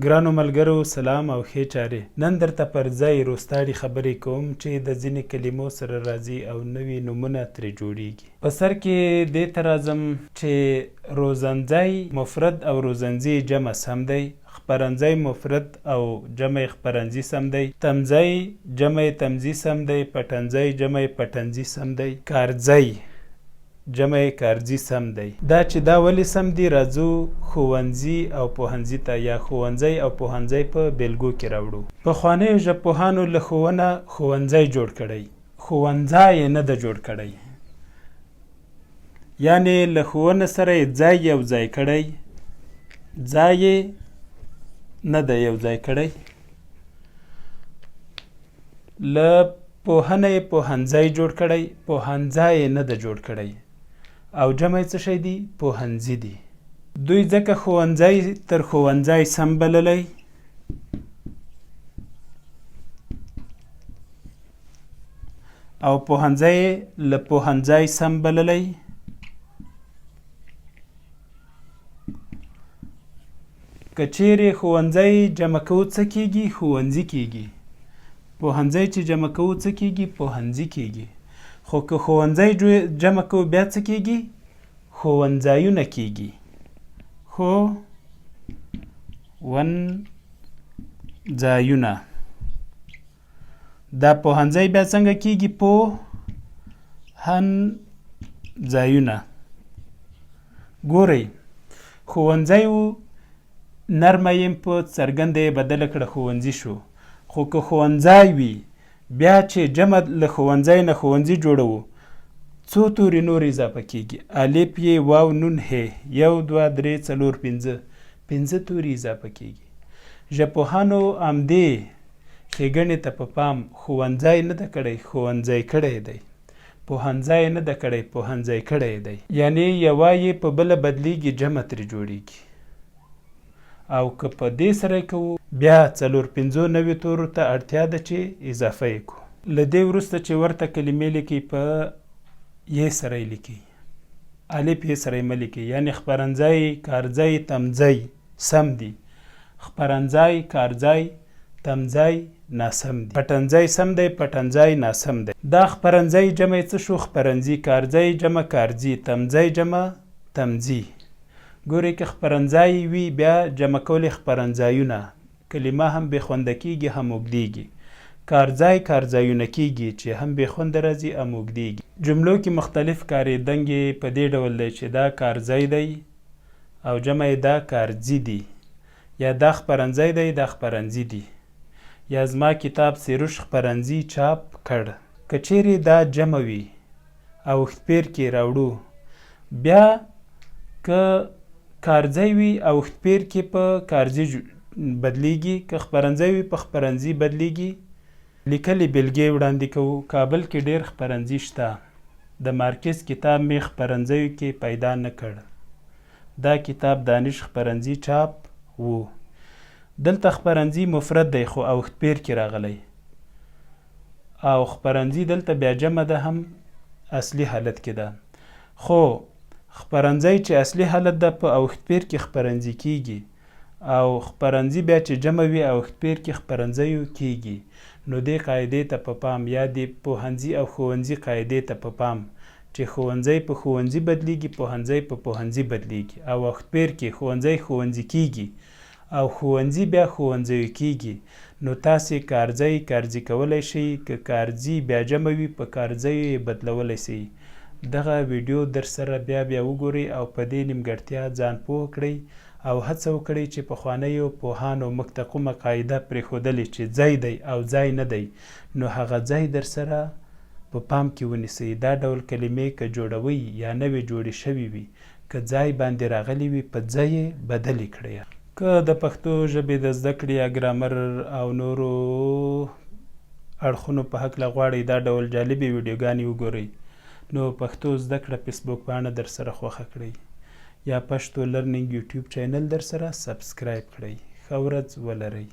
ګرانو ملګرو سلام او ښې چارې. نن درته پر ځای روستاړي خبرې کوم چې د ځینې کلمو سره راځي او نوي نومونه ترې جوړیږي. په سر کې دې ته راځم چې روزنځی مفرد او روزنځي جمع سم دی، خپرنځی مفرد او جمع خپرنځي سم دی، تمځی جمع تمځي سم دی، پټنځی جمع پټنځي سم دی، کارځی جمع کارځي سم دی. دا چې دا ولې سم دی، راځو ښوونځي او پوهنځي ته یا ښوونځی او پوهنځی په بیلګو کې راوړو. پخوانیو ژبپوهانو له ښوونه ښوونځی جوړ کړی، ښوونځی یې نه ده جوړ کړی، یعنې له ښوونه سره یې ځای یو ځای کړی، ځای یې نه ده یو ځای کړی. له پوهنه یې پوهنځی جوړ کړی، پوهنځی یې نه ده جوړ کړی، او جمع څه شی دی؟ پوهنځي دی. دوی ځکه ښوونځی تر ښوونځی سم بللی او پوهنځی له پوهنځی سم بللی. که چیرې ښوونځی جمع کوو څه کیږي؟ ښوونځي کیږي. پوهنځی چې جمع کوو څه کیږي؟ پوهنځي کیږي. خو که ښوونځی جمع کوو بیا څه کیږي؟ ښوونځایونه کیږي. ښوونځایونه. دا پوهنځی بیا څنګه کیږي؟ پوهنځایونه. ګورئ، ښوونځی و، نرمه یم په څرګنده یې بدله کړه، ښوونځي شو. خو که ښوونځی وي بیا چې جمع له ښوونځی نه ښوونځي جوړوو، څو توري نور اضافه کیږي؟ الف یې، واو، نون، ه، 1 2 3 4 5 5 توري اضافه کیږي. ژبپوهانو همدې ښېګڼې ته په پام ښوونځی نه ده کړی، ښوونځی کړی دی. پوهنځی نه ده کړی، پوهنځی کړی دی. یعنې یوه یې په بله بدلیږي، جمع ترې جوړیږي. او که په دې سره کوو بیا 4 5 تورو ته اړتیا ده چې اضافه یې کړو. له دې وروسته چې ورته کلمې لیکئ په یې سره یې لیکئ، الف یې سره یې مه لیکئ. یعنې خپرنځی، کارځی، تمځی سم دي، خپرنځی، کارځی، تمځی ناسم دي. پټنځی سم دی، پټنځی ناسم دی. دا خپرنځی جمع څه شو؟ خپرنځي. کارځی جمع کارځي، تمځی جمع تمځي. ګورئ، که خپرنځی وي بیا جمع کول خپرنځایونه، کلمه هم بې خونده کیږي هم اوږدیږي. کارځی کارځایونه کیږي چې هم بې خونده راځي هم اوږدیږي. جملو کې مختلف کارېدنګ یې په دې ډول دی چې دا کارځی دی او جمع یې دا کارځي دي، یا دا خپرنځی دی دا خپرنځي دي، یا زما کتاب سروش خپرنځي چاپ کړ. که چیرې دا جمع وي او اوښتپیر کې راوړو، بیا که کارځی وي او اوښتپیر کې په کارځي بدلیږي، که خپرنځی وي په خپرنځي بدلیږي. لیکلې بېلګې وړاندې کوو. کابل کې ډېر خپرنځي شته، د مارکس کتاب مې خپرنځیو کې پیدا نه کړ. دا کتاب دانش خپرنځي چاپ و. دلته خپرنځي مفرد دی خو اوښتپیر کې راغلی، او خپرنځي دلته بیا جمع ده، هم اصلي حالت کې ده. خو خپرنځی چې اصلي حالت ده په اوښتپیر کې خپرنځي کیږي، او خپرنځي بیا چې جمع وي اوښتپیر کې خپرنځیو کیږي. نو دې قاعدې ته په پام، یا دې پوهنځي او ښوونځي قاعدې ته په پام چې ښوونځی په ښوونځي بدلیږي، پوهنځی په پوهنځي بدلیږي، او اوښتپیر کې ښوونځی ښوونځي کیږي او ښوونځي بیا ښوونځیو کیږي. نو تاسې کارځی کارځي کولی شئ، که کارځي بیا جمع وي په کارځیو یې بدلولی شئ. دغه ویډیو در سره بیا وګورئ او په دې نیمګړتیا ځان پوه کړئ، او هڅه وکړئ چې پخوانیو پوهانو موږ ته کومه قاعده پرېښودلې چې ځای دی او ځای نه دی، نو هغه ځای در سره په پام کې ونیسئ. دا ډول کلمې که جوړوئ یا نوې جوړې شوې وي، که ځای باندې راغلي وي په ځای یې بدلې کړئ. که د پښتو ژبې د زده کړې یا ګرامر او نورو اړخونو په هکله غواړئ دا ډول جالبې ویډیوګانې وګورئ، نو پښتو زده کړه فیسبوک پاڼه در سره خوښه کړئ، یا پښتو لرنینګ یوټیوب چینل در سره سبسکرایب کړئ. ښه ورځ ولرئ.